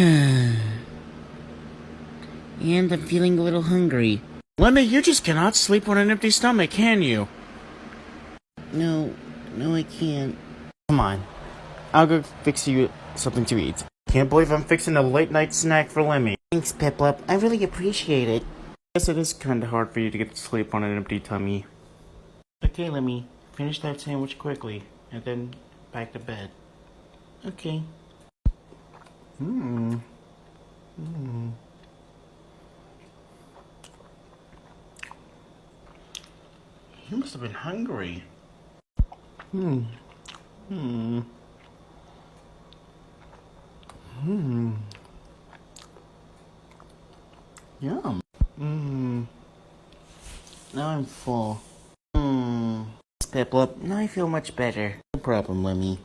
And I'm feeling a little hungry. Lemmy, you just cannot sleep on an empty stomach, can you? No, I can't. Come on. I'll go fix you something to eat. Can't believe I'm fixing a late night snack for Lemmy. Thanks, Piplup. I really appreciate it. Guess it is kinda hard for you to get to sleep on an empty tummy. Okay, Lemmy. Finish that sandwich quickly, and then back to bed. Okay. You must have been hungry. Yum. Now I'm full. Piplup, now I feel much better. No problem, Lemmy.